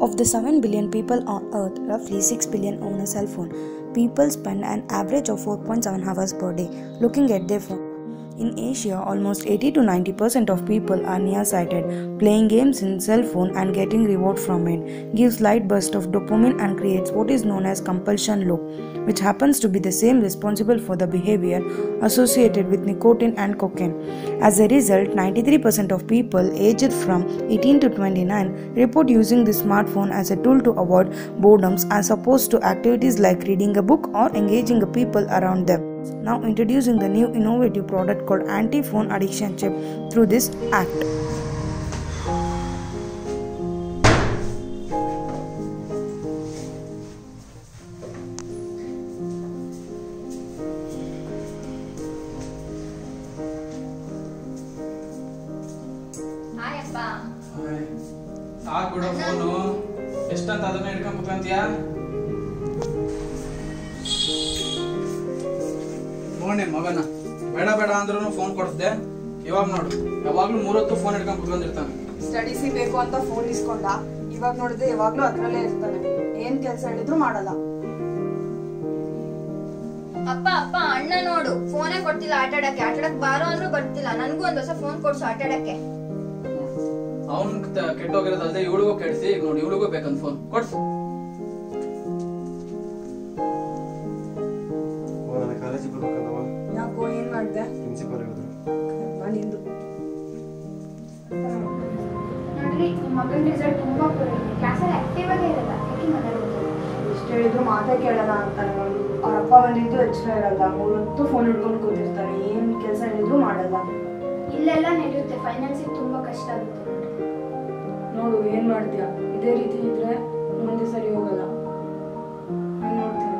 Of the 7 billion people on Earth, roughly 6 billion own a cell phone. People spend an average of 4.7 hours per day looking at their phone. In Asia, almost 80 to 90% of people are nearsighted. Playing games in cell phone and getting reward from it gives light burst of dopamine and creates what is known as compulsion loop, which happens to be the same responsible for the behavior associated with nicotine and cocaine. As a result, 93% of people aged from 18 to 29 report using the smartphone as a tool to avoid boredoms as opposed to activities like reading a book or engaging the people around them. Now introducing the new innovative product called Anti-Phone Addiction Chip through this act. ಸಾಕು ಬಿಡು phone ಎಷ್ಟಂತ ಅದನ್ನ ಹಿಡ್ಕೊಂಡು ಕುತ್ಕೊಂತೀಯ ನೋಡಿ ಮಗನ ಬೇಡ ಬೇಡ ಅಂದ್ರೂ ಫೋನ್ ಕೊಡ್ದೆ ಇವಾಗ ನೋಡು ಯಾವಾಗ್ಲೂ 3 ಹೊತ್ತು ಫೋನ್ ಹಿಡ್ಕೊಂಡು ಕುತ್ಕೊಂಡಿರ್ತಾನೆ ಸ್ಟಡೀಸ್ ಬೇಕು ಅಂತ ಫೋನ್ ಇಸ್ಕೊಂಡ ಇವಾಗ ನೋಡಿದ್ರೆ ಯಾವಾಗ್ಲೂ ಅದ್ರಲ್ಲೇ ಇರ್ತಾನೆ ಏನ್ ಕೆಲಸ ಹೇಳಿದ್ರು ಮಾಡಲ್ಲ ಅಪ್ಪ ಅಪ್ಪ ಅಣ್ಣ ನೋಡು ಫೋನೇ ಕೊಡ್ತಿಲ್ಲ ಆಟಾಡಕ್ ಬಾರೋ ಅಂದ್ರೂ ಬರ್ತಿಲ್ಲ ನನ್ಗೂ ಒಂದ್ ಹೊಸ ಫೋನ್ ಕೊಡ್ಸು ಆಟಾಡಕ್ಕೆ ಅವನ್ ಕೆಟ್ಟೋಗಿರೋದಲ್ದೆ ಇವಳಿಗೂ ಕೆಡ್ಸಿ ಈಗ ನೋಡಿ ಇವಳಿಗೂ ಬೇಕಂತ ಫೋನ್ ಕೊಡ್ಸು ಕಾಲೇಜಿಗೆ ಬರ್ಬೇಕಂದವ ಯಾಕೋ ಏನ್ ಮಾಡ್ದೆ ಪ್ರಿನ್ಸಿಪಲ್ ಹೇಳಿದ್ರು ನಿಂದು ನೋಡ್ರಿ ನಿಮ್ಮ ಮಗನ ರಿಸಲ್ಟ್ ತುಂಬಾ ಬರುತ್ತೆ ಕ್ಲಾಸಲ್ಲಿ ಆಕ್ಟಿವ್ ಆಗೇ ಇರಲ್ಲ ಯಾಕೆ ಮಾತಾಡೋದು ಇಷ್ಟ ಹೇಳಿದ್ರು ಮಾತೇ ಕೇಳಲ್ಲ ಅಂತಾನೆ ನೋಡಿ ಅವ್ರ ಅಪ್ಪ ಬಂದಿದ್ದು ಎಚ್ಚರ ಇರಲ್ಲ 3 ಹೊತ್ತು ಫೋನ್ ಹಿಡ್ಕೊಂಡು ಕೂತಿರ್ತಾರೆ ಏನ್ ಕೆಲಸ ಹೇಳಿದ್ರು ಮಾಡಲ್ಲ ಇಲ್ಲೆಲ್ಲ ನಡೆಯುತ್ತೆ ಫೈನಾನ್ಸಿಗೆ ತುಂಬಾ ಕಷ್ಟ ಆಗುತ್ತೆ ನೋಡು ಏನ್ ಮಾಡ್ತೀಯ ಇದೇ ರೀತಿ ಇದ್ರೆ ಮುಂದೆ ಸರಿ ಹೋಗಲ್ಲ ನೋಡ್ತೀನಿ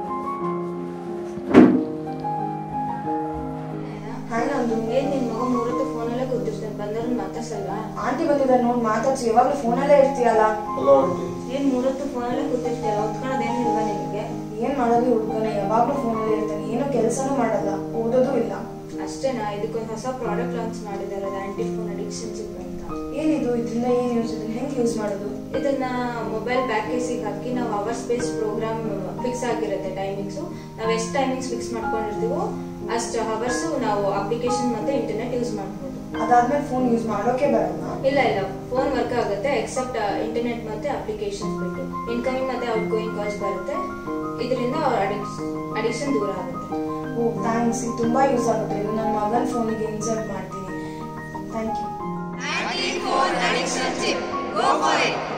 ಏನ್ ನಿನ್ ಮಗ 3 ಹೊತ್ತು ಫೋನಲ್ಲೇ ಕೂತಿರ್ತಾನೆ ಬಂದವ್ರನ್ನ ಮಾತಾಡ್ಸಲ್ಲ ಆಂಟಿ ಬಂದಿದ್ದಾರೆ ನೋಡಿ ಮಾತಾಡ್ಸಿ ಯಾವಾಗ್ಲೂ ಫೋನಲ್ಲೇ ಇರ್ತೀಯಲ್ಲ ಏನ್ 3 ಹೊತ್ತು ಫೋನಲ್ಲೇ ಕೂತಿರ್ತೀಯಲ್ಲ ಓದ್ಕೊಳ್ಳೋದೇನು ಇಲ್ವಾ ನಿನಗೆ ಏನ್ ಮಾಡೋದು ಹುಡುಗನ ಯಾವಾಗ್ಲೂ ಫೋನಲ್ಲೇ ಇರ್ತಾನೆ ಏನೋ ಕೆಲಸನೂ ಮಾಡಲ್ಲ ಓದೋದು ಇಲ್ಲ ಅಷ್ಟೇನಾ ಇದಕ್ಕೊಂದು ಹೊಸ ಪ್ರಾಡಕ್ಟ್ ಲಾಂಚ್ ಮಾಡಿದ್ದಾರೆ ಅದು ಆಂಟಿ ಫೋನ್ ಅಡಿಕ್ಷನ್ ಚಿಪ್ ಅಂತ ಏನಿದು ಇದರಿಂದ ಏನ್ ಯೂಸ್ ಇದೆ ಹೆಂಗೆ ಯೂಸ್ ಮಾಡೋದು ಇದನ್ನ ಮೊಬೈಲ್ ಬ್ಯಾಕ್ ಕೇಸಿಗೆ ಹಾಕಿ ನಾವು ಅವರ್ಸ್ ಬೇಸ್ ಪ್ರೋಗ್ರಾಮ್ ಫಿಕ್ಸ್ ಆಗಿರುತ್ತೆ ಟೈಮಿಂಗ್ಸ್ ನಾವು ಎಷ್ಟು ಟೈಮಿಂಗ್ಸ್ ಫಿಕ್ಸ್ ಮಾಡ್ಕೊಂಡಿರ್ತೀವೋ ಅಷ್ಟು ಅವರ್ಸ್ ನಾವು ಅಪ್ಲಿಕೇಶನ್ ಮತ್ತೆ ಇಂಟರ್ನೆಟ್ ಯೂಸ್ ಮಾಡ್ಬೋದು ಅದಾದ್ಮೇಲೆ ಫೋನ್ ಯೂಸ್ ಮಾಡೋಕೆ ಬರಲ್ಲ ಇಲ್ಲ ಫೋನ್ ವರ್ಕ್ ಆಗುತ್ತೆ ಎಕ್ಸೆಪ್ಟ್ ಇಂಟರ್ನೆಟ್ ಮತ್ತೆ ಅಪ್ಲಿಕೇಶನ್ ಬಿಟ್ಟು ಇನ್ಕಮಿಂಗ್ ಮತ್ತೆ ಔಟ್ ಗೋಯಿಂಗ್ ಕಾಲ್ಸ್ ಬರುತ್ತೆ ಇದರಿಂದ ಅಡಿಕ್ಷನ್ ದೂರ ಆಗುತ್ತೆ ಓ ಥ್ಯಾಂಕ್ಸ್ ಇದು ತುಂಬಾ ಯೂಸ್ ಆಗುತ್ತೆ ಇದು ನನ್ನ ಮಗನ ಫೋನಿಗೆ ಇನ್ಸರ್ಟ್ ಮಾಡ್ತೀನಿ thank you Anti-phone addiction tip. Go for it.